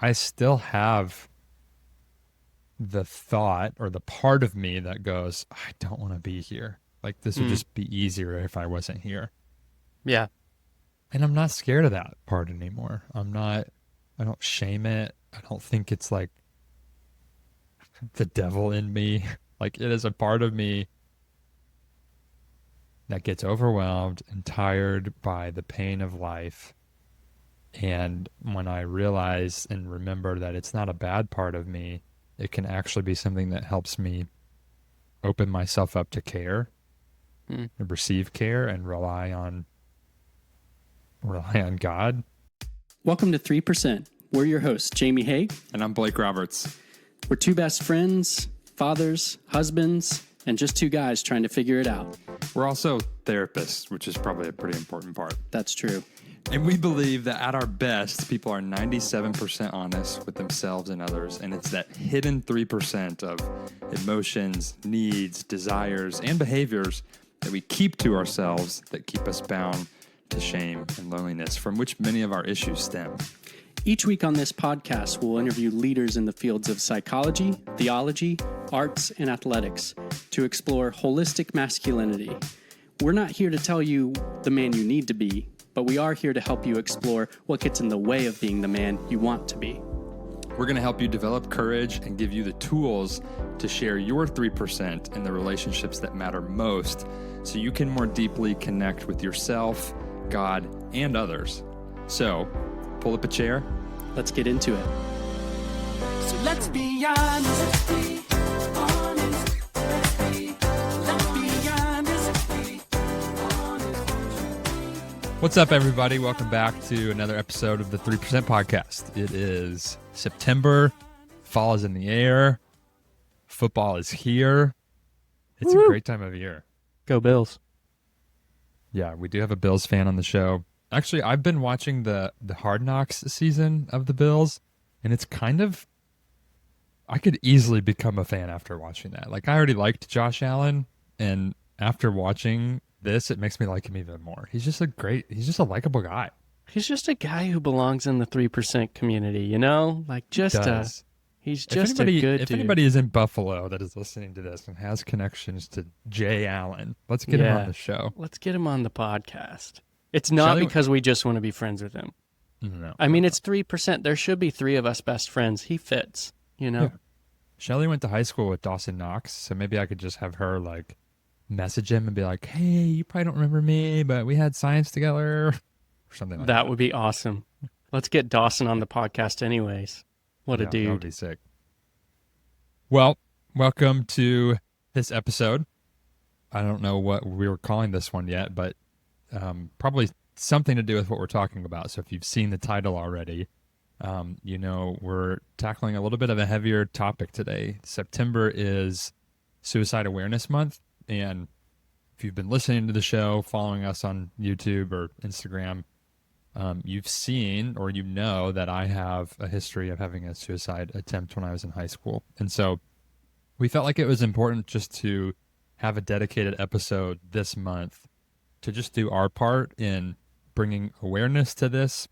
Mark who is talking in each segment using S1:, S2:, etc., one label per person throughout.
S1: I still have the thought or the part of me that goes, I don't want to be here. Like, this would
S2: Mm,
S1: just be easier if I wasn't here.
S2: yeah.
S1: And I'm not scared of that part anymore. I don't shame it. I don't think it's like the devil in me. Like, it is a part of me that gets overwhelmed and tired by the pain of life. And when I realize and remember that it's not a bad part of me, it can actually be something that helps me open myself up to care
S2: Mm.
S1: and receive care and rely on God.
S3: Welcome to 3%. We're your hosts, Jamie Haig.
S1: And I'm Blake Roberts.
S3: We're two best friends, fathers, husbands, and just two guys trying to figure it out.
S1: We're also therapists, which is probably a pretty important part.
S3: That's true.
S1: And we believe that at our best, people are 97% honest with themselves and others. And it's that hidden 3% of emotions, needs, desires, and behaviors that we keep to ourselves that keep us bound to shame and loneliness, from which many of our issues stem.
S3: Each week on this podcast, we'll interview leaders in the fields of psychology, theology, arts, and athletics to explore holistic masculinity. We're not here to tell you the man you need to be, but we are here to help you explore what gets in the way of being the man you want to be.
S1: We're going to help you develop courage and give you the tools to share your 3% in the relationships that matter most so you can more deeply connect with yourself, God, and others. So, pull up a chair.
S3: Let's get into it.
S4: So let's be honest. Let's be honest. Let's be honest.
S1: What's up, everybody? Welcome back to another episode of the 3% Podcast. It is September. Fall is in the air. Football is here. It's a great time of year.
S2: Go Bills.
S1: Yeah, we do have a Bills fan on the show. Actually, I've been watching the Hard Knocks season of the Bills, and it's kind of, I could easily become a fan after watching that. Like, I already liked Josh Allen, and after watching this, it makes me like him even more. He's just a likable guy.
S2: He's just a guy who belongs in the 3% community, you know? Like, he's just a good
S1: If
S2: dude.
S1: anybody is in Buffalo that is listening to this and has connections to Jay Allen, let's get him
S2: Yeah.
S1: on the show.
S2: Let's get him on the podcast. It's not
S1: Shelley-
S2: because we just want to be friends with him.
S1: No.
S2: I mean, it's 3%. There should be three of us best friends. He fits, you know?
S1: Yeah. Shelly went to high school with Dawson Knox, so maybe I could just have her like message him and be like, "Hey, you probably don't remember me, but we had science together," or something like that.
S2: That would be awesome. Let's get Dawson on the podcast anyways. What a
S1: Yeah, that would
S2: dude.
S1: be sick. Well, welcome to this episode. I don't know what we were calling this one yet, but probably something to do with what we're talking about. So if you've seen the title already, you know we're tackling a little bit of a heavier topic today. September is Suicide Awareness Month, and if you've been listening to the show, following us on YouTube or Instagram, you've seen or you know that I have a history of having a suicide attempt when I was in high school. And so we felt like it was important just to have a dedicated episode this month to just do our part in bringing awareness to this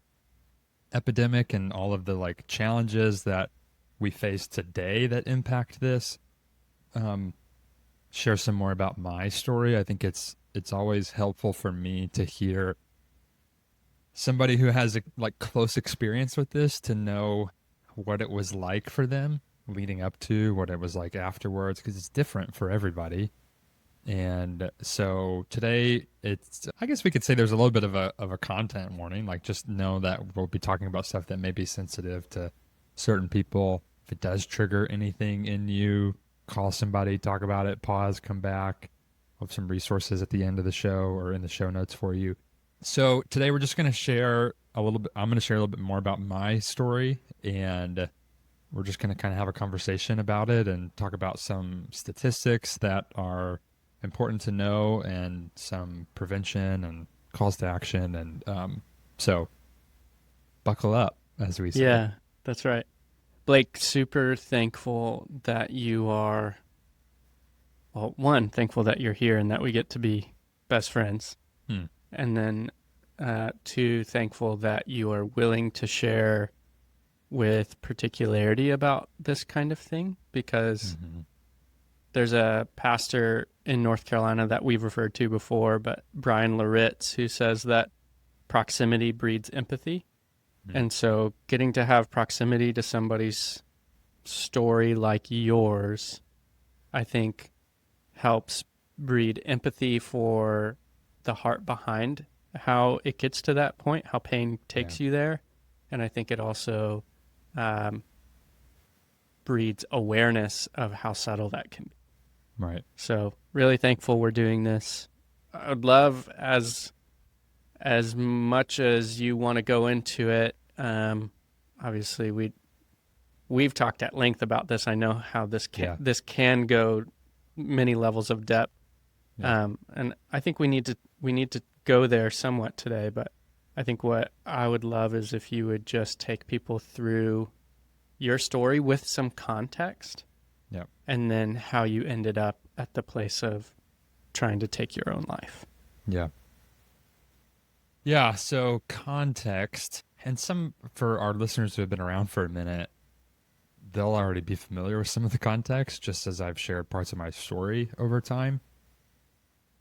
S1: epidemic and all of the like challenges that we face today that impact this. Share some more about my story. I think it's always helpful for me to hear somebody who has a like close experience with this to know what it was like for them leading up to, what it was like afterwards, because it's different for everybody. And so today I guess we could say there's a little bit of a content warning, like just know that we'll be talking about stuff that may be sensitive to certain people. If it does trigger anything in you, call somebody, talk about it, pause, come back. We'll have some resources at the end of the show or in the show notes for you. So today we're just going to share a little bit. I'm going to share a little bit more about my story, and we're just going to kind of have a conversation about it and talk about some statistics that are important to know and some prevention and calls to action. And so buckle up, as we say.
S2: Yeah, that's right. Blake, super thankful that you are, well, one, thankful that you're here and that we get to be best friends. And then two, thankful that you are willing to share with particularity about this kind of thing, because
S1: Mm-hmm.
S2: there's a pastor in North Carolina that we've referred to before, but Brian Laritz, who says that proximity breeds empathy. And so getting to have proximity to somebody's story like yours, I think helps breed empathy for the heart behind how it gets to that point, how pain takes you there. And I think it also breeds awareness of how subtle that can be.
S1: Right.
S2: So really thankful we're doing this. I would love, as much as you want to go into it. Obviously, we've talked at length about this. I know how this can go many levels of depth, and I think we need to go there somewhat today. But I think what I would love is if you would just take people through your story with some context, and then how you ended up at the place of trying to take your own life.
S1: Yeah. Yeah, so context, and some for our listeners who have been around for a minute, they'll already be familiar with some of the context, just as I've shared parts of my story over time.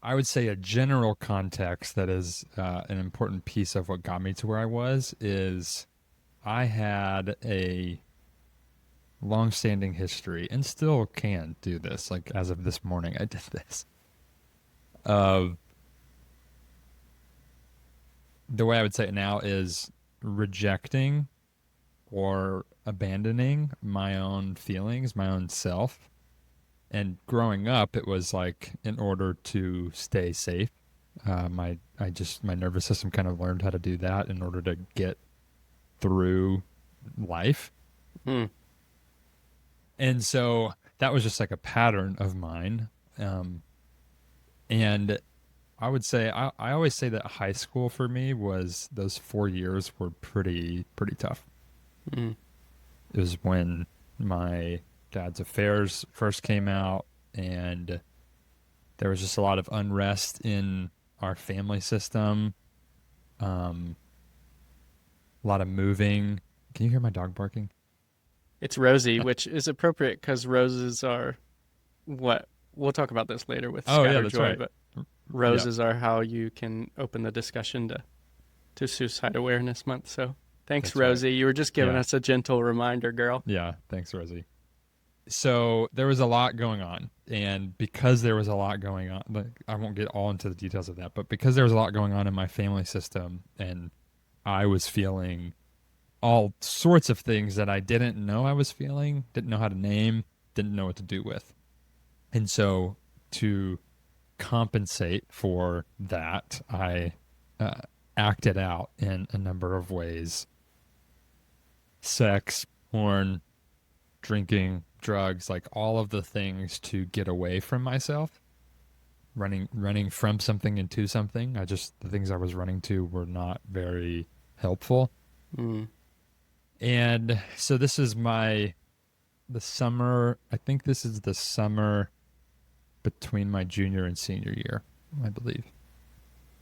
S1: I would say a general context that is an important piece of what got me to where I was is I had a long-standing history, and still can do this, like as of this morning I did this, of the way I would say it now is rejecting or abandoning my own feelings, my own self. And growing up, it was like in order to stay safe. My nervous system kind of learned how to do that in order to get through life. And so that was just like a pattern of mine. And I would say I always say that high school for me was those 4 years were pretty tough. It was when my dad's affairs first came out, and there was just a lot of unrest in our family system. A lot of moving. Can you hear my dog barking?
S2: It's Rosie, which is appropriate because roses are what we'll talk about this later with Scattered
S1: that's
S2: Joy,
S1: right.
S2: but roses are how you can open the discussion to Suicide Awareness Month. So thanks,
S1: That's right.
S2: Rosie. You were just giving us a gentle reminder, girl.
S1: Yeah, thanks, Rosie. So there was a lot going on, and because there was a lot going on, I won't get all into the details of that, but because there was a lot going on in my family system, and I was feeling all sorts of things that I didn't know I was feeling, didn't know how to name, didn't know what to do with. And so to compensate for that, I acted out in a number of ways. Sex, porn, drinking, drugs, like all of the things to get away from myself, running from something into something. The things I was running to were not very helpful. And so this is the summer, I think this is the summer between my junior and senior year, I believe.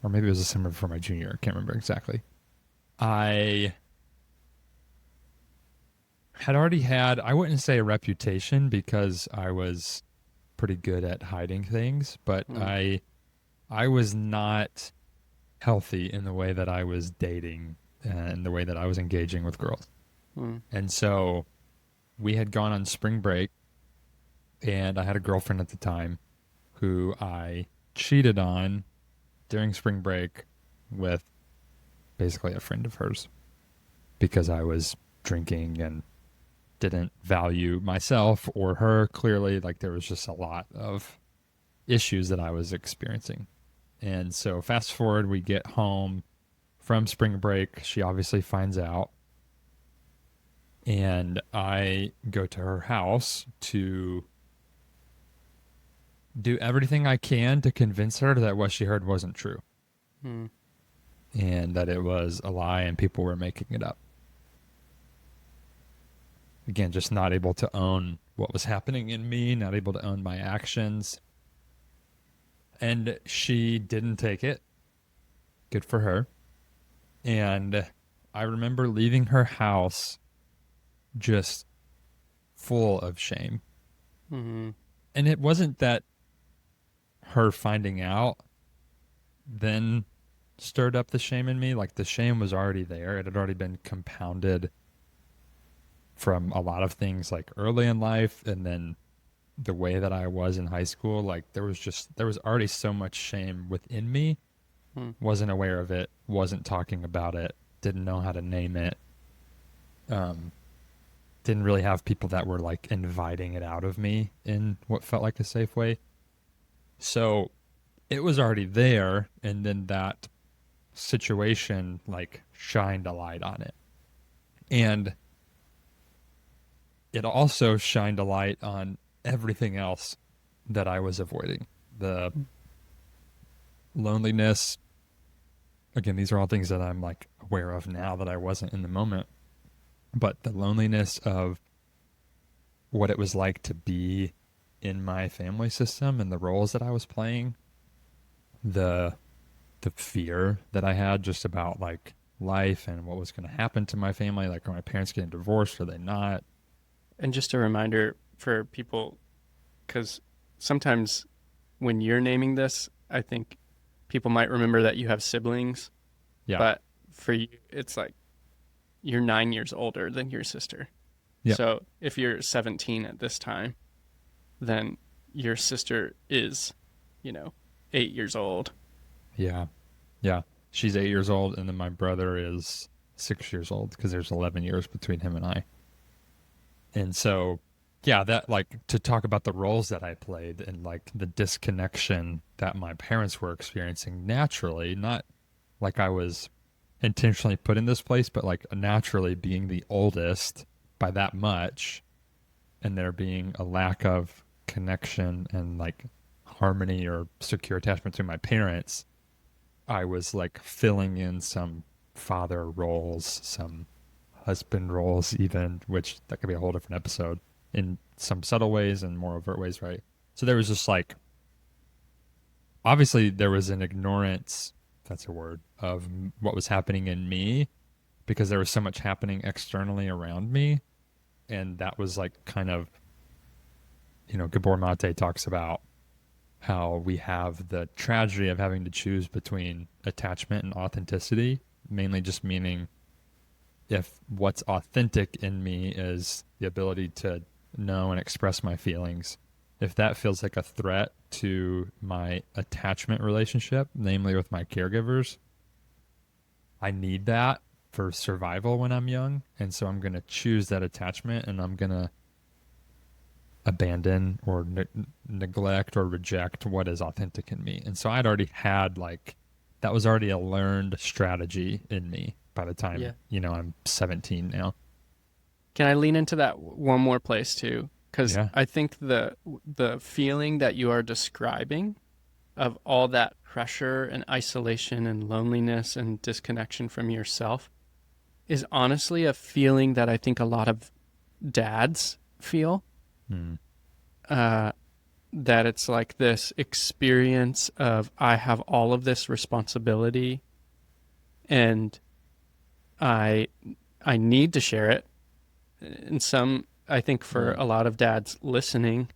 S1: Or maybe it was the summer before my junior year. I can't remember exactly. I had already had, I wouldn't say a reputation because I was pretty good at hiding things, but I was not healthy in the way that I was dating and the way that I was engaging with girls. And so we had gone on spring break, and I had a girlfriend at the time who I cheated on during spring break with basically a friend of hers because I was drinking and didn't value myself or her. Clearly, like there was just a lot of issues that I was experiencing. And so fast forward, we get home from spring break. She obviously finds out. And I go to her house to do everything I can to convince her that what she heard wasn't true. And that it was a lie and people were making it up. Again, just not able to own what was happening in me, not able to own my actions. And she didn't take it. Good for her. And I remember leaving her house just full of shame.
S2: Mm-hmm.
S1: And it wasn't that her finding out then stirred up the shame in me. Like the shame was already there. It had already been compounded from a lot of things like early in life, and then the way that I was in high school. Like there was already so much shame within me. Wasn't aware of it, wasn't talking about it, didn't know how to name it. Didn't really have people that were like inviting it out of me in what felt like a safe way. So it was already there, and then that situation like shined a light on it. And it also shined a light on everything else that I was avoiding. The loneliness, again, these are all things that I'm like aware of now that I wasn't in the moment. But the loneliness of what it was like to be in my family system and the roles that I was playing, the fear that I had just about like life and what was going to happen to my family, like are my parents getting divorced, are they not?
S2: And just a reminder for people, because sometimes when you're naming this, I think people might remember that you have siblings.
S1: Yeah.
S2: But for you, it's like you're 9 years older than your sister.
S1: Yeah.
S2: So if you're 17 at this time, then your sister is, 8 years old.
S1: Yeah. Yeah. She's 8 years old, and then my brother is 6 years old because there's 11 years between him and I. And so, yeah, that like to talk about the roles that I played and like the disconnection that my parents were experiencing naturally, not like I was intentionally put in this place, but like naturally being the oldest by that much, and there being a lack of connection and like harmony or secure attachment to my parents, I was like filling in some father roles, some husband roles, even, which that could be a whole different episode, in some subtle ways and more overt ways, right? So there was just like, obviously, there was an ignorance, if that's a word, of what was happening in me because there was so much happening externally around me. And that was like kind of, Gabor Mate talks about how we have the tragedy of having to choose between attachment and authenticity, mainly just meaning if what's authentic in me is the ability to know and express my feelings, if that feels like a threat to my attachment relationship, namely with my caregivers, I need that for survival when I'm young. And so I'm going to choose that attachment, and I'm going to abandon or neglect or reject what is authentic in me. And so I'd already had like, that was already a learned strategy in me by the time, I'm 17 now.
S2: Can I lean into that one more place too? Because I think the feeling that you are describing of all that pressure and isolation and loneliness and disconnection from yourself is honestly a feeling that I think a lot of dads feel. That it's like this experience of I have all of this responsibility and I need to share it. And I think for a lot of dads listening,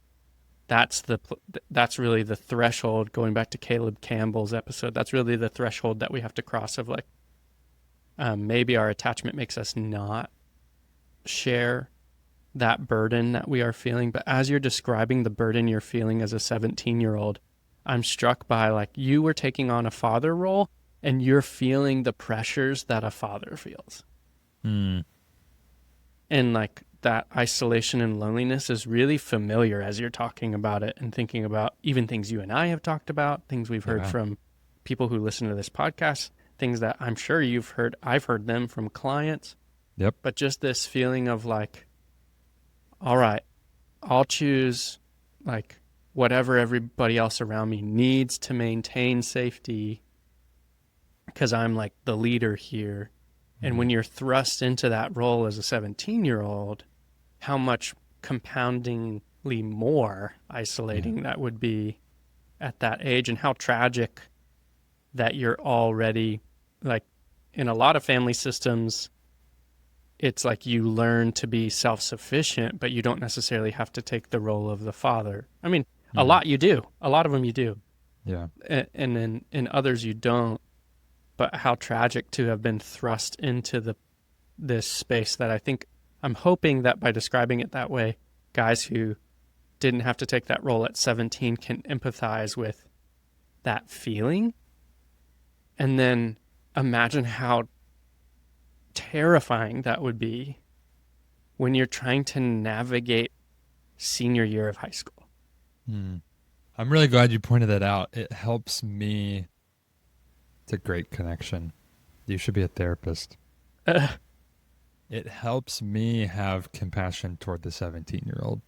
S2: that's really the threshold. Going back to Caleb Campbell's episode, that's really the threshold that we have to cross of like, maybe our attachment makes us not share that burden that we are feeling. But as you're describing the burden you're feeling as a 17-year-old, I'm struck by like you were taking on a father role and you're feeling the pressures that a father feels. And like that isolation and loneliness is really familiar as you're talking about it and thinking about even things you and I have talked about, things we've heard from people who listen to this podcast, things that I'm sure you've heard. I've heard them from clients.
S1: Yep.
S2: But just this feeling of like, all right, I'll choose like whatever everybody else around me needs to maintain safety because I'm like the leader here. And when you're thrust into that role as a 17-year-old, how much compoundingly more isolating that would be at that age, and how tragic that you're already, like, in a lot of family systems, it's like you learn to be self-sufficient, but you don't necessarily have to take the role of the father. I mean, a lot you do. A lot of them you do.
S1: Yeah.
S2: And then in others you don't. But how tragic to have been thrust into this space that I'm hoping that by describing it that way, guys who didn't have to take that role at 17 can empathize with that feeling. And then imagine how terrifying that would be when you're trying to navigate senior year of high school.
S1: I'm really glad you pointed that out. It helps me. It's a great connection. You should be a therapist. It helps me have compassion toward the 17-year-old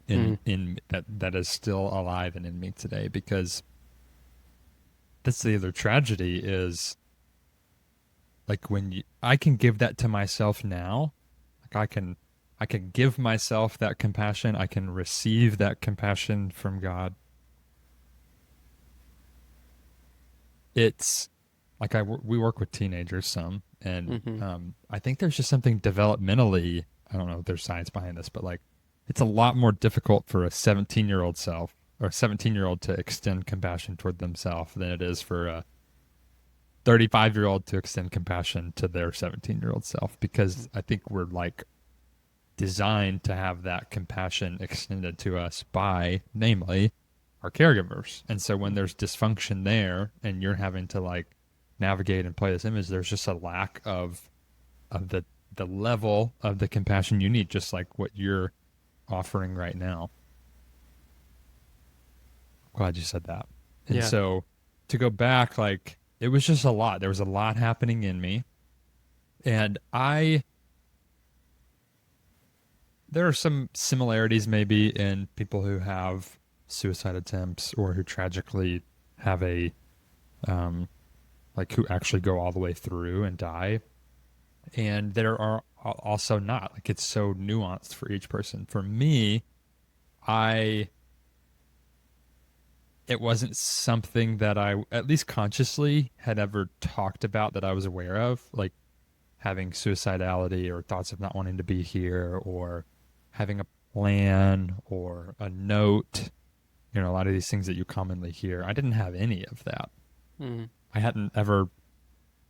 S1: in that is still alive and in me today, because that's the other tragedy is, like, when I can give that to myself now, like I can give myself that compassion. I can receive that compassion from God. It's like we work with teenagers some, and I think there's just something developmentally, I don't know if there's science behind this, but like it's a lot more difficult for a 17-year-old self or a 17-year-old to extend compassion toward themselves than it is for a 35-year-old to extend compassion to their 17-year-old self, because I think we're like designed to have that compassion extended to us by, namely, our caregivers. And so when there's dysfunction there and you're having to like navigate and play this image, there's just a lack of the level of the compassion you need, just like what you're offering right now. Glad you said that. And so to go back, like, it was just a lot. There was a lot happening in me. And there are some similarities maybe in people who have suicide attempts or who tragically have who actually go all the way through and die. And there are also not. Like, it's so nuanced for each person. For me, it wasn't something that I, at least consciously, had ever talked about that I was aware of, like having suicidality or thoughts of not wanting to be here or having a plan or a note, a lot of these things that you commonly hear. I didn't have any of that. I hadn't ever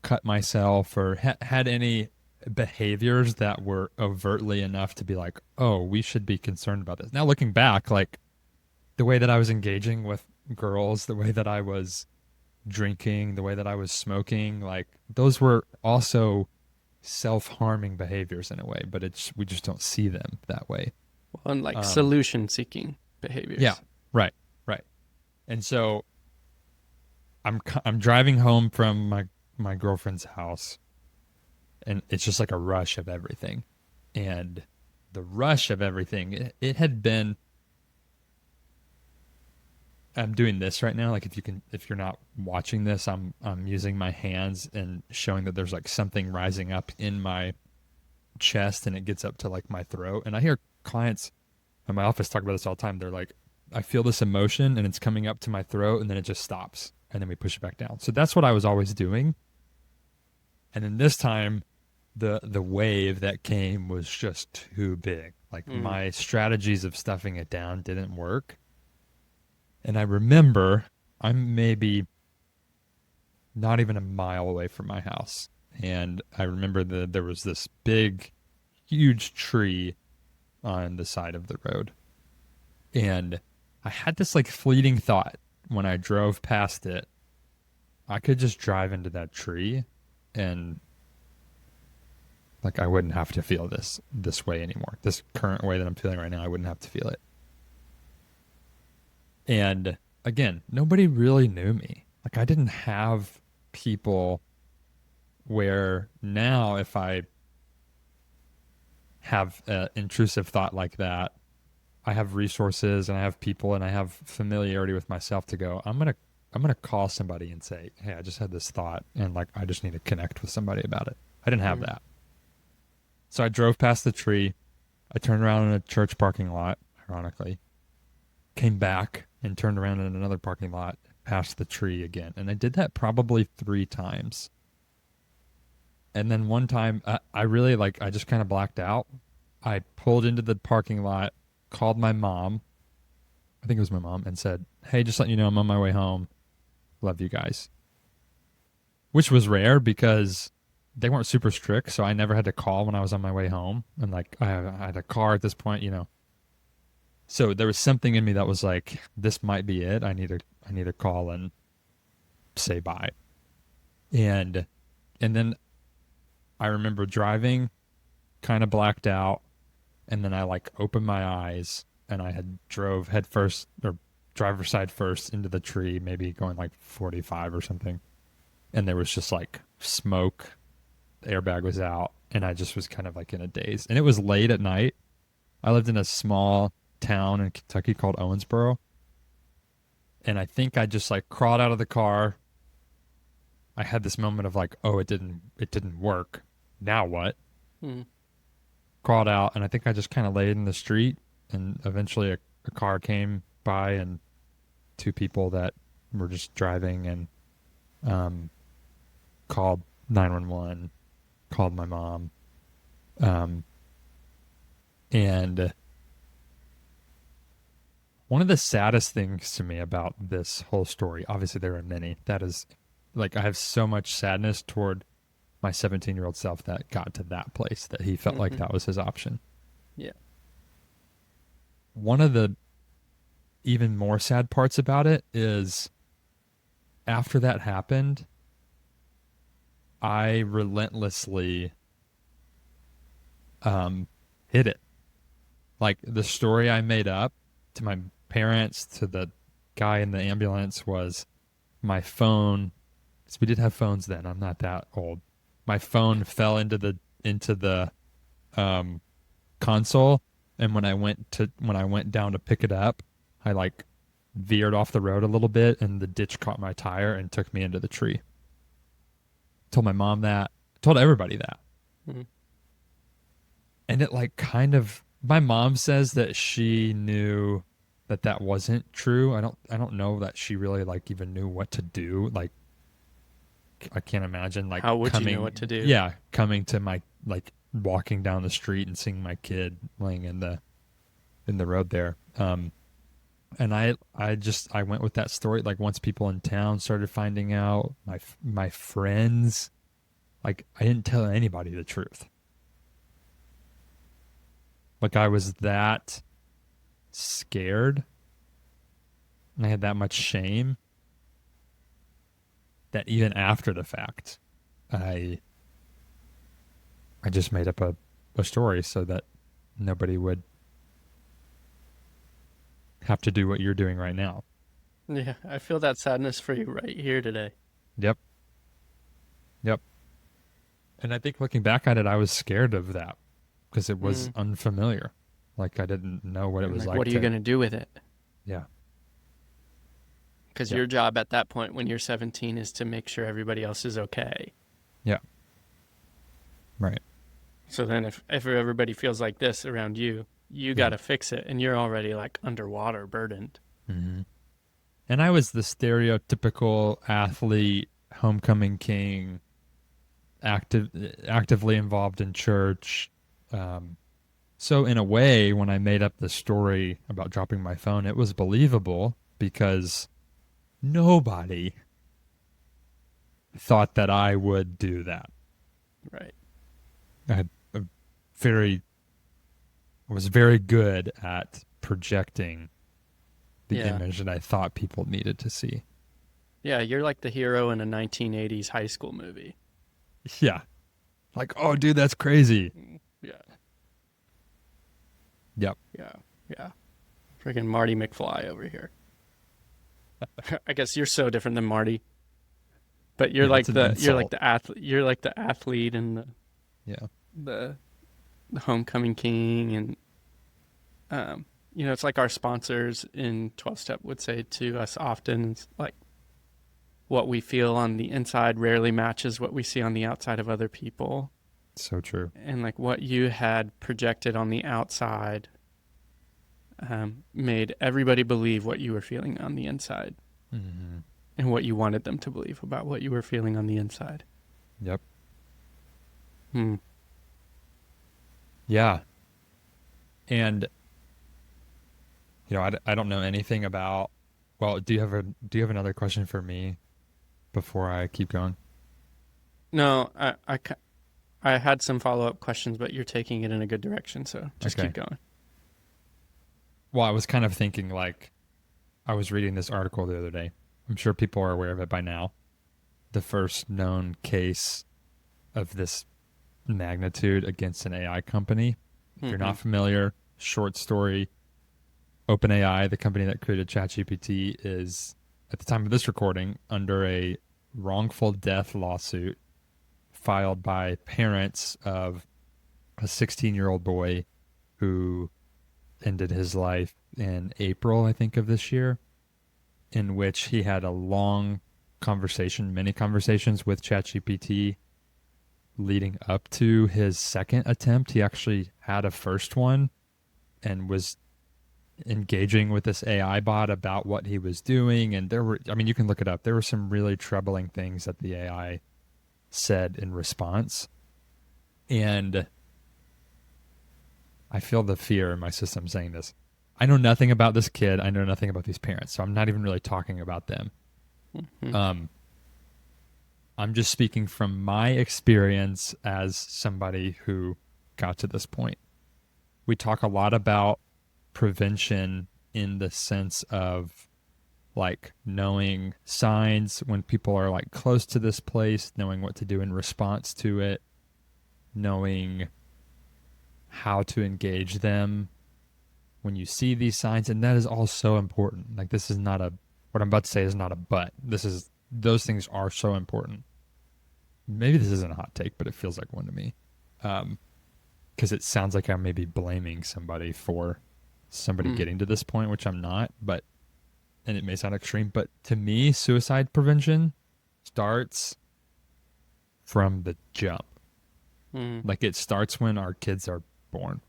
S1: cut myself or had any behaviors that were overtly enough to be like, oh, we should be concerned about this. Now looking back, like the way that I was engaging with girls, the way that I was drinking, the way that I was smoking, like those were also self-harming behaviors in a way, but we just don't see them that way.
S2: Well, and like solution-seeking behaviors.
S1: Yeah, right. And so I'm driving home from my girlfriend's house, and it's just like a rush of everything. And the rush of everything, it had been, I'm doing this right now. Like if you're not watching this, I'm using my hands and showing that there's like something rising up in my chest, and it gets up to like my throat. And I hear clients in my office talk about this all the time. They're like, I feel this emotion and it's coming up to my throat, and then it just stops, and then we push it back down. So that's what I was always doing. And then this time, the wave that came was just too big. Like my strategies of stuffing it down didn't work. And I remember I'm maybe not even a mile away from my house. And I remember that there was this big, huge tree on the side of the road. And I had this like fleeting thought when I drove past it, I could just drive into that tree and like I wouldn't have to feel this way anymore. This current way that I'm feeling right now, I wouldn't have to feel it. And again, nobody really knew me. Like I didn't have people where now if I have an intrusive thought like that, I have resources and I have people and I have familiarity with myself to go, I'm going to call somebody and say, hey, I just had this thought and like I just need to connect with somebody about it. I didn't have that. So I drove past the tree. I turned around in a church parking lot, ironically, came back and turned around in another parking lot, past the tree again. And I did that probably 3 times. And then one time, I really I just kind of blacked out. I pulled into the parking lot, called my mom. I think it was my mom, and said, "Hey, just letting you know, I'm on my way home. Love you guys." Which was rare because they weren't super strict, so I never had to call when I was on my way home. And I had a car at this point, you know. So there was something in me that was like, this might be it. I need to call and say bye. And then I remember driving, kind of blacked out, and then I opened my eyes and I had drove head first or driver's side first into the tree, maybe going 45 or something. And there was just smoke. The airbag was out, and I just was kind of in a daze. And it was late at night. I lived in a small town in Kentucky called Owensboro. And I think I just crawled out of the car. I had this moment of oh, it didn't work. Now what?
S2: Hmm.
S1: Crawled out, and I think I just kind of laid in the street, and eventually a car came by, and two people that were just driving, and called 911, called my mom, and one of the saddest things to me about this whole story, obviously there are many, that is I have so much sadness toward my 17-year-old self that got to that place, that he felt like that was his option.
S2: Yeah.
S1: One of the even more sad parts about it is after that happened, I relentlessly hid it. The story I made up to my parents, to the guy in the ambulance, was my phone. Because we did have phones then. I'm not that old. My phone fell into the console, and when I went down to pick it up, I veered off the road a little bit, and the ditch caught my tire and took me into the tree. Told my mom that. Told everybody that.
S2: Mm-hmm.
S1: And it kind of, my mom says that she knew that wasn't true. I don't know that she really even knew what to do. I can't imagine
S2: how would
S1: coming,
S2: you know what to do?
S1: Yeah, coming to my walking down the street and seeing my kid laying in the road there. And I went with that story. Once people in town started finding out, my friends, I didn't tell anybody the truth. I was that scared, and I had that much shame, that even after the fact, I just made up a story so that nobody would have to do what you're doing right now.
S2: Yeah, I feel that sadness for you right here today.
S1: Yep. And I think looking back at it, I was scared of that because it was unfamiliar. I didn't know what it was like.
S2: What are you going to do with it?
S1: Yeah.
S2: Because your job at that point when you're 17 is to make sure everybody else is okay.
S1: Yeah. Right.
S2: So then if everybody feels like this around you, you got to fix it, and you're already underwater, burdened.
S1: Mm-hmm. And I was the stereotypical athlete, homecoming king, actively involved in church. So in a way, when I made up the story about dropping my phone, it was believable because nobody thought that I would do that.
S2: Right.
S1: I was very good at projecting the image that I thought people needed to see.
S2: Yeah, you're like the hero in a 1980s high school movie.
S1: Yeah. Oh, dude, that's crazy.
S2: Yeah.
S1: Yep.
S2: Yeah. Freaking Marty McFly over here. I guess you're so different than Marty. But you're you're like the athlete and the homecoming king, and it's like our sponsors in 12 Step would say to us often, it's what we feel on the inside rarely matches what we see on the outside of other people.
S1: So true.
S2: And what you had projected on the outside made everybody believe what you were feeling on the inside,
S1: and
S2: what you wanted them to believe about what you were feeling on the inside.
S1: Yep.
S2: Hmm.
S1: Yeah. And I don't know anything about. Well, do you have another question for me before I keep going?
S2: No, I had some follow-up questions, but you're taking it in a good direction, so just
S1: Okay.
S2: keep going.
S1: Well, I was kind of thinking like I was reading this article the other day. I'm sure people are aware of it by now. The first known case of this magnitude against an AI company. If you're
S2: Mm-hmm.
S1: not familiar, short story, OpenAI, the company that created ChatGPT, is at the time of this recording under a wrongful death lawsuit filed by parents of a 16-year-old boy who ended his life in April, I think, of this year, in which he had a long conversation, many conversations with ChatGPT leading up to his second attempt. He actually had a first one and was engaging with this AI bot about what he was doing. And there were, I mean, you can look it up. There were some really troubling things that the AI said in response. And I feel the fear in my system saying this. I know nothing about this kid. I know nothing about these parents. So I'm not even really talking about them.
S2: Mm-hmm.
S1: Um, I'm just speaking from my experience as somebody who got to this point. We talk a lot about prevention in the sense of like knowing signs when people are like close to this place, knowing what to do in response to it, knowing how to engage them when you see these signs. And that is all so important. Like, this is not a, what I'm about to say is not a but. This is, those things are so important. Maybe this isn't a hot take, but it feels like one to me. Because it sounds like I'm maybe blaming somebody for somebody
S2: Mm.
S1: getting to this point, which I'm not, but, and it may sound extreme, but to me, suicide prevention starts from the jump.
S2: Mm.
S1: Like, it starts when our kids are born.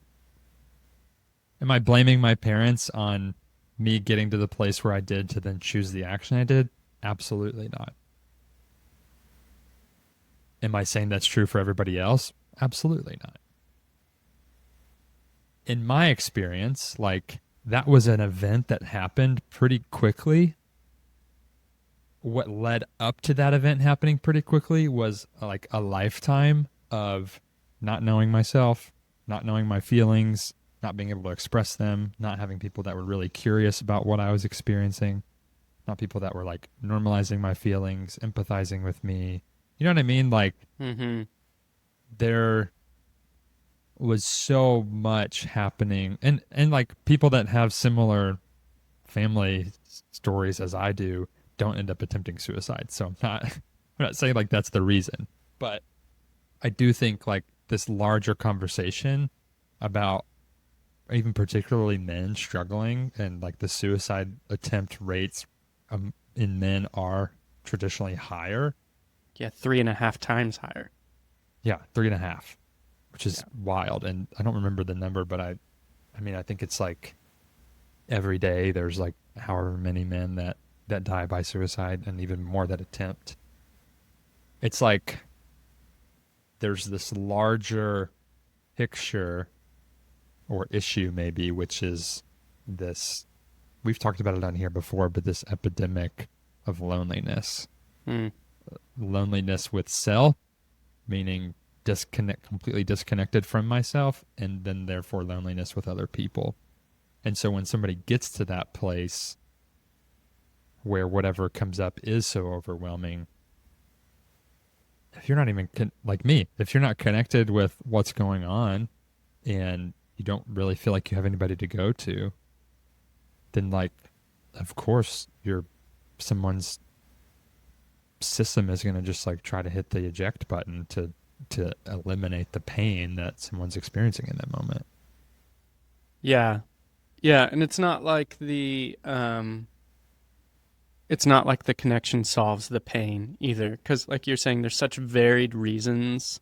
S1: Am I blaming my parents on me getting to the place where I did to then choose the action I did? Absolutely not. Am I saying that's true for everybody else? Absolutely not. In my experience, like, that was an event that happened pretty quickly. What led up to that event happening pretty quickly was like a lifetime of not knowing myself, not knowing my feelings, not being able to express them, not having people that were really curious about what I was experiencing, not people that were like normalizing my feelings, empathizing with me. You know what I mean? Like,
S2: Mm-hmm.
S1: there was so much happening, and like people that have similar family stories as I do don't end up attempting suicide. So I'm not saying like that's the reason, but I do think like this larger conversation about even particularly men struggling and like the suicide attempt rates in men are traditionally higher.
S2: Yeah, 3.5 times higher.
S1: Yeah, 3.5, which is
S2: Yeah.
S1: wild. And I don't remember the number, but I mean, I think it's like every day there's like however many men that die by suicide and even more that attempt. It's like there's this larger picture or issue maybe, which is this, we've talked about it on here before, but this epidemic of loneliness.
S2: Mm.
S1: Loneliness with self, meaning completely disconnected from myself, and then therefore loneliness with other people. And so when somebody gets to that place where whatever comes up is so overwhelming, if you're not even like me, if you're not connected with what's going on and you don't really feel like you have anybody to go to, then like, of course, someone's system is going to just like try to hit the eject button to eliminate the pain that someone's experiencing in that moment.
S2: Yeah. Yeah, and it's not like the connection solves the pain either, cuz like you're saying there's such varied reasons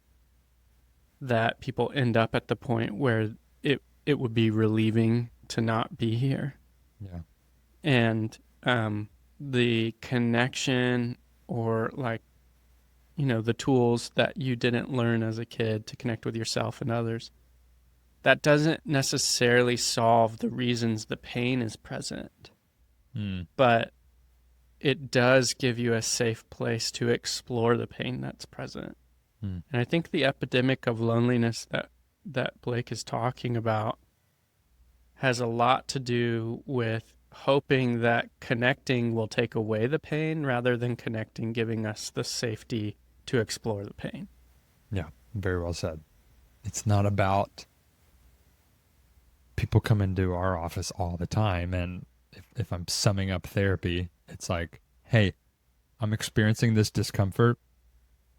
S2: that people end up at the point where it would be relieving to not be here.
S1: Yeah.
S2: And the connection or like the tools that you didn't learn as a kid to connect with yourself and others. That doesn't necessarily solve the reasons the pain is present, but it does give you a safe place to explore the pain that's present. And I think the epidemic of loneliness that Blake is talking about has a lot to do with hoping that connecting will take away the pain rather than connecting giving us the safety to explore the pain.
S1: Yeah, very well said. It's not about people come into our office all the time, and if I'm summing up therapy, it's like, hey, I'm experiencing this discomfort.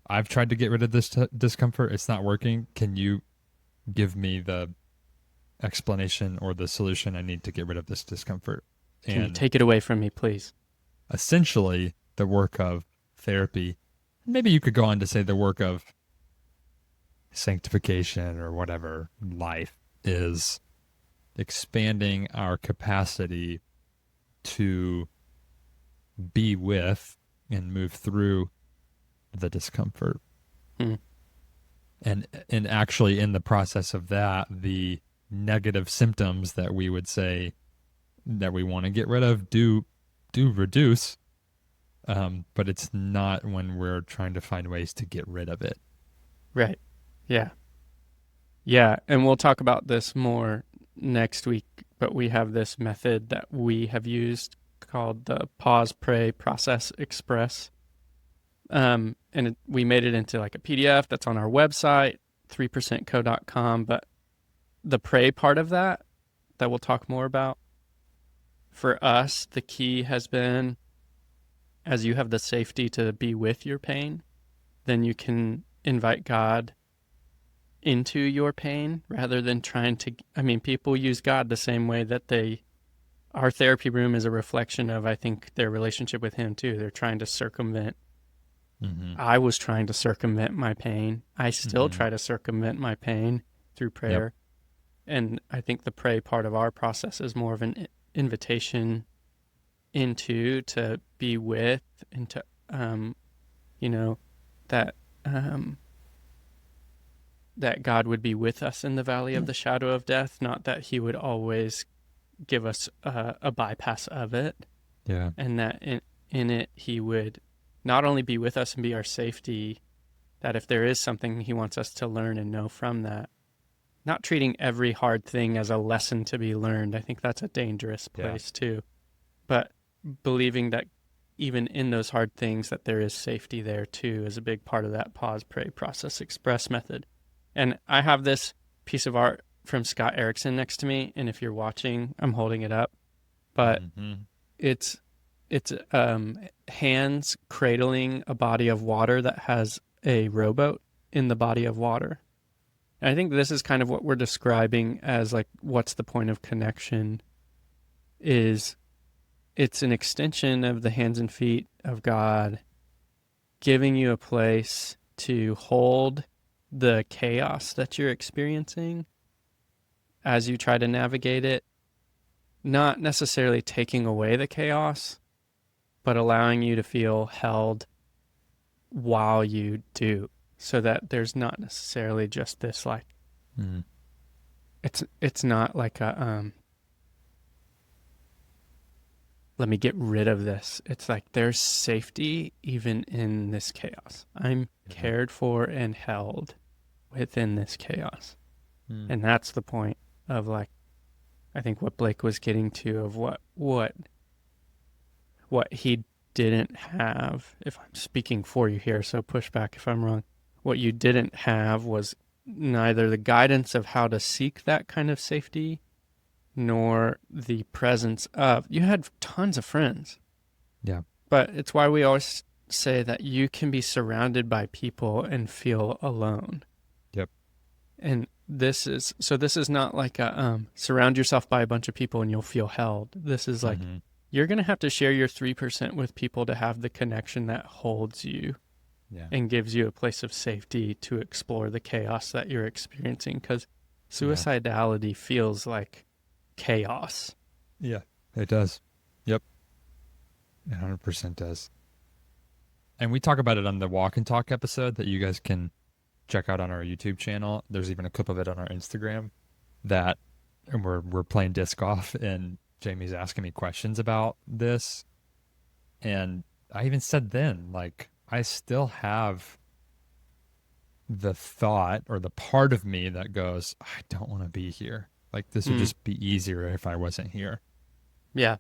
S1: I've tried to get rid of this discomfort. It's not working. Can you give me the explanation or the solution I need to get rid of this discomfort?
S2: Can you take it away from me, please?
S1: Essentially, the work of therapy, maybe you could go on to say the work of sanctification or whatever life, is expanding our capacity to be with and move through the discomfort. And actually in the process of that, the negative symptoms that we would say that we want to get rid of do reduce, but it's not when we're trying to find ways to get rid of it.
S2: Right. Yeah, and we'll talk about this more next week, but we have this method that we have used called the pause, pray, process, express. We made it into like a PDF that's on our website, 3percentco.com. But the pray part of that we'll talk more about, for us, the key has been, as you have the safety to be with your pain, then you can invite God into your pain rather than trying to, people use God the same way that our therapy room is a reflection of, I think, their relationship with Him too. They're trying to circumvent. I was trying to circumvent my pain. I still try to circumvent my pain through prayer. Yep. And I think the pray part of our process is more of an invitation to be with, and to, that God would be with us in the valley of the shadow of death, not that He would always give us a bypass of it.
S1: Yeah.
S2: And that in it, He would not only be with us and be our safety, that if there is something He wants us to learn and know from that, not treating every hard thing as a lesson to be learned. I think that's a dangerous place too. But believing that even in those hard things, that there is safety there too, is a big part of that pause, pray, process, express method. And I have this piece of art from Scott Erickson next to me, and if you're watching, I'm holding it up. But it's hands cradling a body of water that has a rowboat in the body of water. And I think this is kind of what we're describing as, like, what's the point of connection, is it's an extension of the hands and feet of God, giving you a place to hold the chaos that you're experiencing as you try to navigate it, not necessarily taking away the chaos, but allowing you to feel held while you do, so that there's not necessarily just this like, it's not like a, let me get rid of this. It's like there's safety even in this chaos. I'm cared for and held within this chaos. And that's the point of, like, I think what Blake was getting to, of what he didn't have, if I'm speaking for you here, so push back if I'm wrong. What you didn't have was neither the guidance of how to seek that kind of safety, nor the presence of, you had tons of friends.
S1: Yeah.
S2: But it's why we always say that you can be surrounded by people and feel alone.
S1: Yep.
S2: And this is not like a surround yourself by a bunch of people and you'll feel held. This is like, you're going to have to share your 3% with people to have the connection that holds you and gives you a place of safety to explore the chaos that you're experiencing. Because suicidality feels like chaos.
S1: Yeah, it does. Yep. It 100% does. And we talk about it on the Walk and Talk episode that you guys can check out on our YouTube channel. There's even a clip of it on our Instagram that and we're playing disc golf and Jamie's asking me questions about this. And I even said then, like, I still have the thought or the part of me that goes, I don't want to be here. Like, this would just be easier if I wasn't here.
S2: Yeah.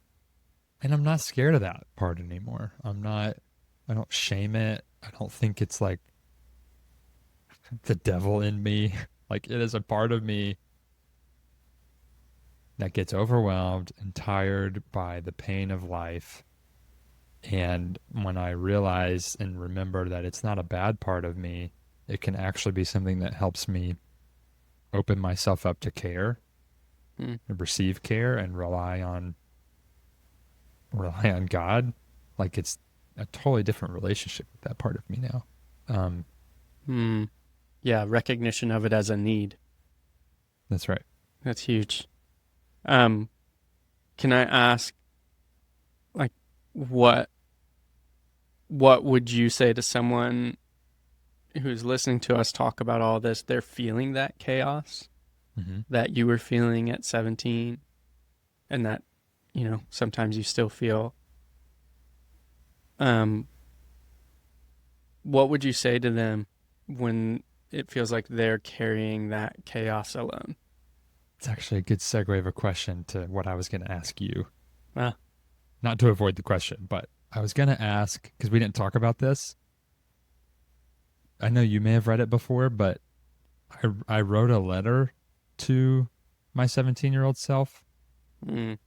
S1: And I'm not scared of that part anymore. I don't shame it. I don't think it's like the devil in me. Like, it is a part of me that gets overwhelmed and tired by the pain of life. And when I realize and remember that it's not a bad part of me, it can actually be something that helps me open myself up to care and receive care and rely on God. Like, it's a totally different relationship with that part of me now.
S2: Yeah, recognition of it as a need.
S1: That's right.
S2: That's huge. Can I ask, like, what would you say to someone who's listening to us talk about all this? They're feeling that chaos that you were feeling at 17, and that, you know, sometimes you still feel. What would you say to them when it feels like they're carrying that chaos alone?
S1: It's actually a good segue of a question to what I was going to ask you.
S2: Ah.
S1: Not to avoid the question, but I was going to ask, because we didn't talk about this. I know you may have read it before, but I wrote a letter to my 17-year-old self who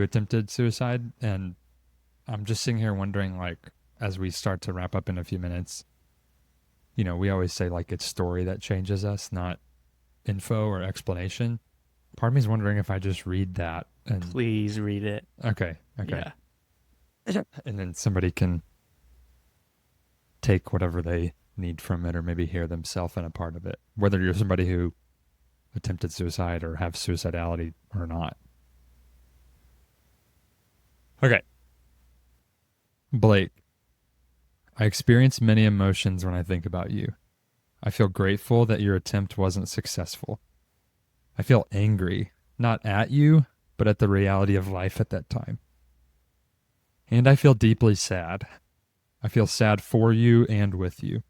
S1: attempted suicide. And I'm just sitting here wondering, like, as we start to wrap up in a few minutes, you know, we always say, like, it's story that changes us, not info or explanation. Part of me is wondering if I just read that. And
S2: Please read it.
S1: Okay.
S2: Yeah.
S1: And then somebody can take whatever they need from it or maybe hear themselves in a part of it, whether you're somebody who attempted suicide or have suicidality or not. Okay. Blake, I experience many emotions when I think about you. I feel grateful that your attempt wasn't successful. I feel angry, not at you, but at the reality of life at that time. And I feel deeply sad. I feel sad for you and with you.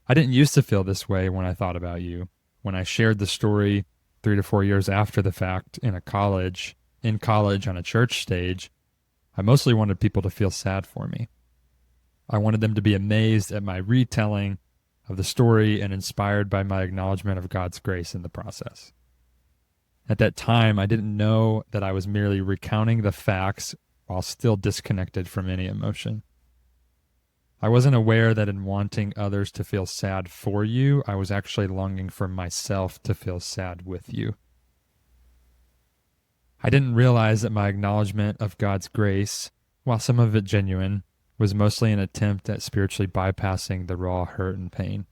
S1: I didn't used to feel this way when I thought about you. When I shared the story 3 to 4 years after the fact in college on a church stage, I mostly wanted people to feel sad for me. I wanted them to be amazed at my retelling of the story and inspired by my acknowledgement of God's grace in the process. At that time, I didn't know that I was merely recounting the facts while still disconnected from any emotion. I wasn't aware that in wanting others to feel sad for you, I was actually longing for myself to feel sad with you. I didn't realize that my acknowledgement of God's grace, while some of it genuine, was mostly an attempt at spiritually bypassing the raw hurt and pain.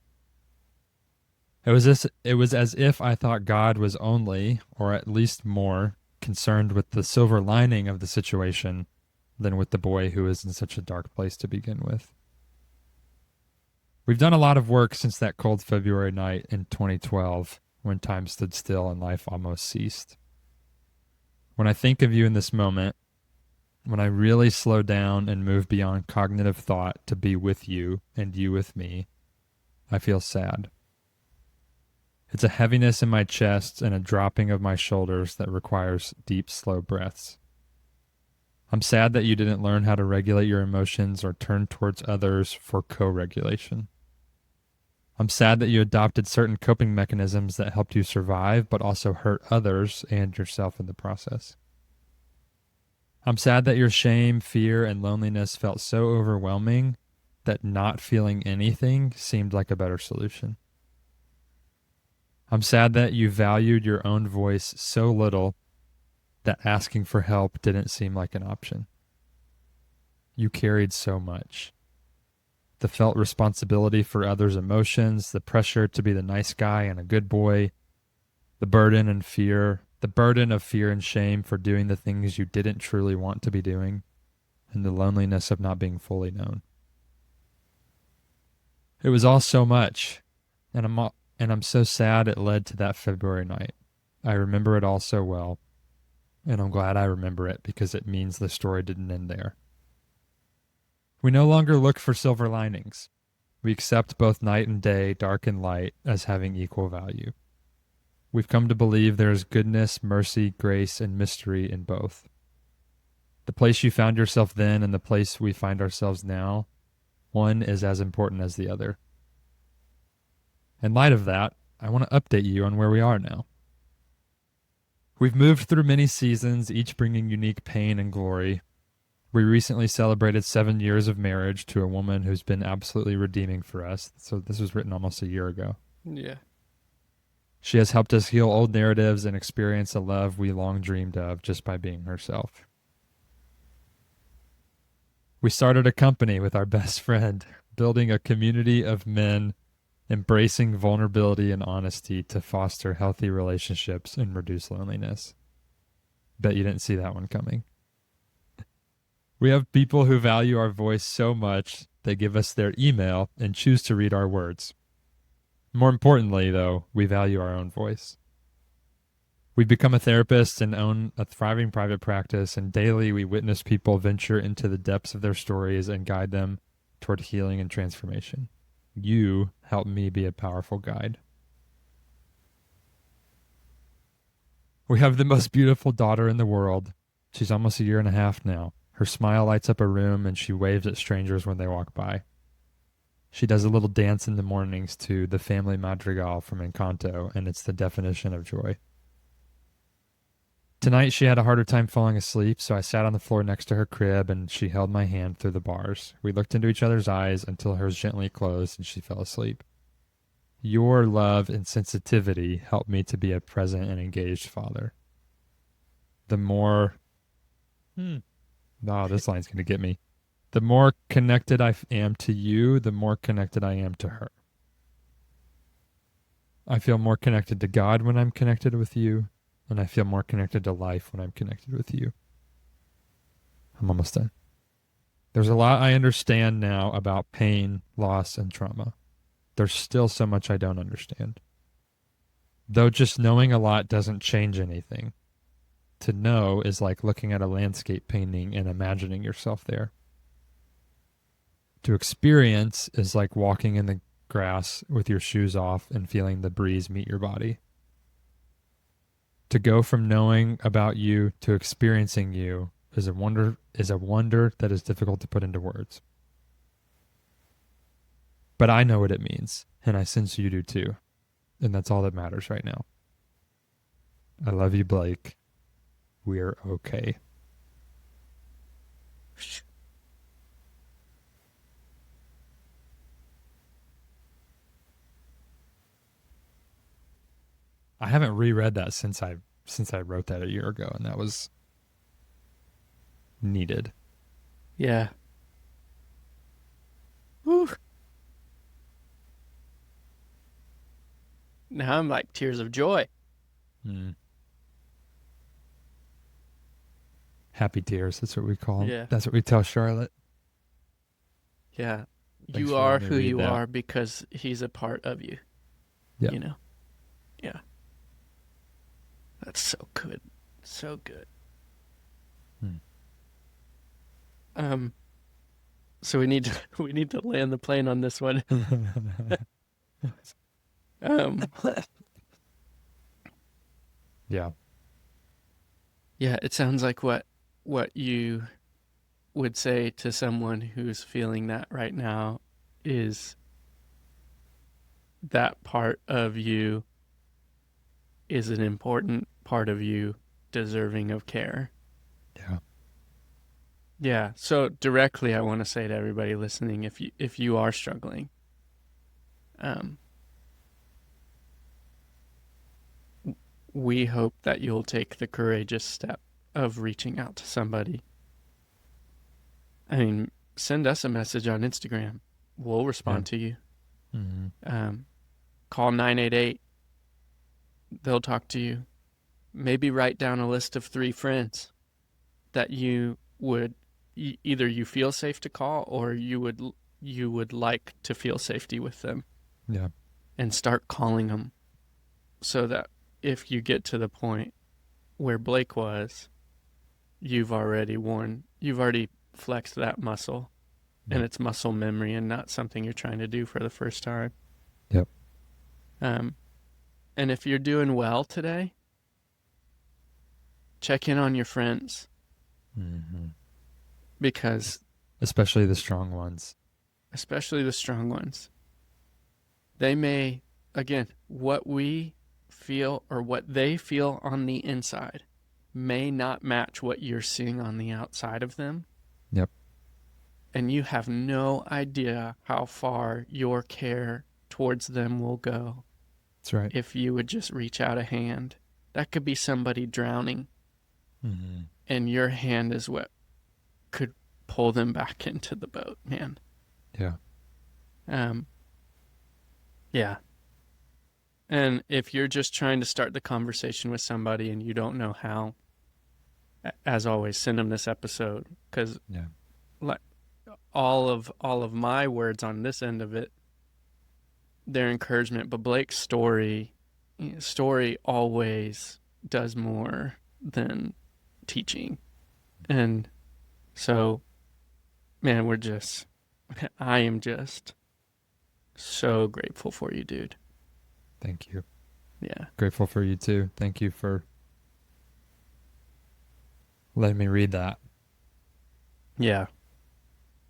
S1: It was as if I thought God was only, or at least more, concerned with the silver lining of the situation than with the boy who was in such a dark place to begin with. We've done a lot of work since that cold February night in 2012 when time stood still and life almost ceased. When I think of you in this moment, when I really slow down and move beyond cognitive thought to be with you and you with me, I feel sad. It's a heaviness in my chest and a dropping of my shoulders that requires deep, slow breaths. I'm sad that you didn't learn how to regulate your emotions or turn towards others for co-regulation. I'm sad that you adopted certain coping mechanisms that helped you survive but also hurt others and yourself in the process. I'm sad that your shame, fear, and loneliness felt so overwhelming that not feeling anything seemed like a better solution. I'm sad that you valued your own voice so little that asking for help didn't seem like an option. You carried so much. The felt responsibility for others' emotions, the pressure to be the nice guy and a good boy, the burden of fear and shame for doing the things you didn't truly want to be doing, and the loneliness of not being fully known. It was all so much, and I'm so sad it led to that February night. I remember it all so well, and I'm glad I remember it because it means the story didn't end there. We no longer look for silver linings. We accept both night and day, dark and light, as having equal value. We've come to believe there is goodness, mercy, grace, and mystery in both. The place you found yourself then and the place we find ourselves now, one is as important as the other. In light of that, I want to update you on where we are now. We've moved through many seasons, each bringing unique pain and glory. We recently celebrated 7 years of marriage to a woman who's been absolutely redeeming for us. So this was written almost a year ago.
S2: Yeah.
S1: She has helped us heal old narratives and experience a love we long dreamed of just by being herself. We started a company with our best friend, building a community of men embracing vulnerability and honesty to foster healthy relationships and reduce loneliness. Bet you didn't see that one coming. We have people who value our voice so much they give us their email and choose to read our words. More importantly, though, we value our own voice. We've become a therapist and own a thriving private practice, and daily we witness people venture into the depths of their stories and guide them toward healing and transformation. You help me be a powerful guide. We have the most beautiful daughter in the world. She's almost a year and a half now. Her smile lights up a room and she waves at strangers when they walk by. She does a little dance in the mornings to the family madrigal from Encanto, and it's the definition of joy. Tonight she had a harder time falling asleep, so I sat on the floor next to her crib and she held my hand through the bars. We looked into each other's eyes until hers gently closed and she fell asleep. Your love and sensitivity helped me to be a present and engaged father. The more... this line's going to get me. The more connected I am to you, the more connected I am to her. I feel more connected to God when I'm connected with you, and I feel more connected to life when I'm connected with you. I'm almost done. There's a lot I understand now about pain, loss, and trauma. There's still so much I don't understand. Though just knowing a lot doesn't change anything. To know is like looking at a landscape painting and imagining yourself there. To experience is like walking in the grass with your shoes off and feeling the breeze meet your body. To go from knowing about you to experiencing you is a wonder that is difficult to put into words. But I know what it means, and I sense you do too. And that's all that matters right now. I love you, Blake. We're okay. I haven't reread that since I wrote that a year ago, and that was needed.
S2: Yeah. Woo. Now I'm like tears of joy.
S1: Happy tears, that's what we call them.
S2: Yeah.
S1: That's what we tell Charlotte.
S2: Yeah.
S1: Thanks
S2: You
S1: for
S2: are
S1: letting me
S2: who
S1: read
S2: you
S1: that.
S2: are because he's a part of you.
S1: Yeah.
S2: You know? Yeah. That's so good. So good. So we need to land the plane on this one.
S1: Yeah.
S2: Yeah, it sounds like what you would say to someone who's feeling that right now is that part of you is an important part of you deserving of care.
S1: Yeah.
S2: Yeah, so directly I want to say to everybody listening, if you are struggling, we hope that you'll take the courageous step of reaching out to somebody. I mean, send us a message on Instagram. We'll respond to you.
S1: Mm-hmm.
S2: Call 988. They'll talk to you. Maybe write down a list of 3 friends that you would either you feel safe to call, or you would like to feel safety with them,
S1: Yeah.
S2: and start calling them, so that if you get to the point where Blake was, you've already flexed that muscle, and
S1: Yep.
S2: it's muscle memory and not something you're trying to do for the first time.
S1: Yep.
S2: And if you're doing well today, check in on your friends,
S1: Mm-hmm.
S2: because
S1: Especially the strong ones.
S2: especially the strong ones, they may, again, what we feel or what they feel on the inside may not match what you're seeing on the outside of them.
S1: Yep.
S2: And you have no idea how far your care towards them will go
S1: That's right.
S2: if you would just reach out a hand. That could be somebody drowning,
S1: Mm-hmm.
S2: and your hand is what could pull them back into the boat, man.
S1: Yeah.
S2: Yeah. And if you're just trying to start the conversation with somebody and you don't know how, as always, send them this episode, because
S1: Yeah.
S2: like all of my words on this end of it, they're encouragement. But Blake's story always does more than teaching, and so, man, I am just so grateful for you, dude.
S1: Thank you.
S2: Yeah.
S1: Grateful for you too. Thank you for letting me read that.
S2: Yeah.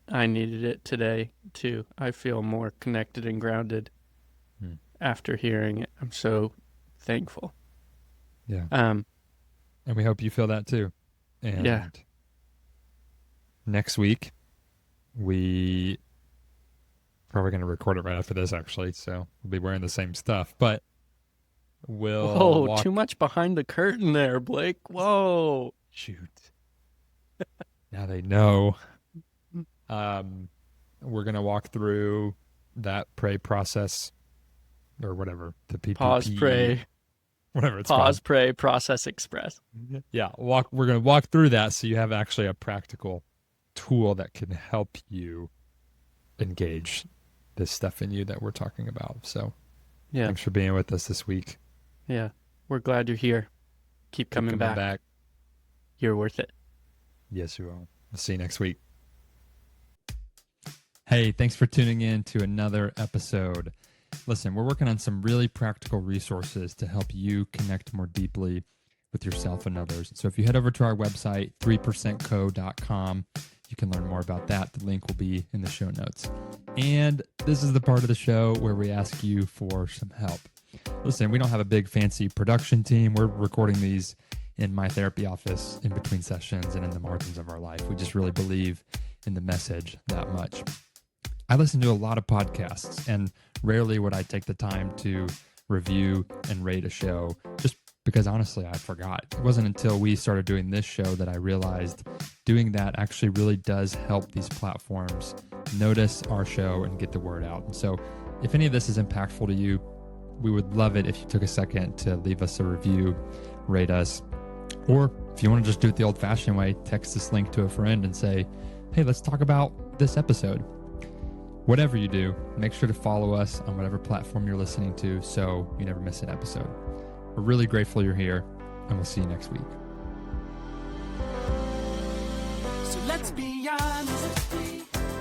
S2: I needed it today too. I feel more connected and grounded after hearing it. I'm so thankful.
S1: Yeah. And we hope you feel that too. And
S2: Yeah.
S1: next week, we probably going to record it right after this, actually. So we'll be wearing the same stuff, but we'll
S2: Whoa, too much behind the curtain there, Blake. Whoa.
S1: Shoot. Now they know. We're going to walk through that pray process or whatever, the PPP.
S2: Pause, pray.
S1: Whatever it's
S2: Pause,
S1: called.
S2: pray, process, express.
S1: Yeah, we're going to walk through that so you have actually a practical tool that can help you engage this stuff in you that we're talking about. So
S2: Yeah.
S1: thanks for being with us this week.
S2: Yeah. We're glad you're here. Keep coming back. You're worth it.
S1: Yes, you will. We'll see you next week. Hey, thanks for tuning in to another episode. Listen, we're working on some really practical resources to help you connect more deeply with yourself and others. So if you head over to our website, 3percentco.com, you can learn more about that. The link will be in the show notes. And this is the part of the show where we ask you for some help. Listen, we don't have a big fancy production team. We're recording these in my therapy office in between sessions and in the margins of our life. We just really believe in the message that much. I listen to a lot of podcasts, and rarely would I take the time to review and rate a show, just because honestly, I forgot. It wasn't until we started doing this show that I realized doing that actually really does help these platforms notice our show and get the word out. And so if any of this is impactful to you, we would love it if you took a second to leave us a review, rate us, or if you want to just do it the old-fashioned way, text this link to a friend and say, hey, let's talk about this episode. Whatever you do, make sure to follow us on whatever platform you're listening to so you never miss an episode. We're really grateful you're here, and we'll see you next week.
S4: So let's be honest.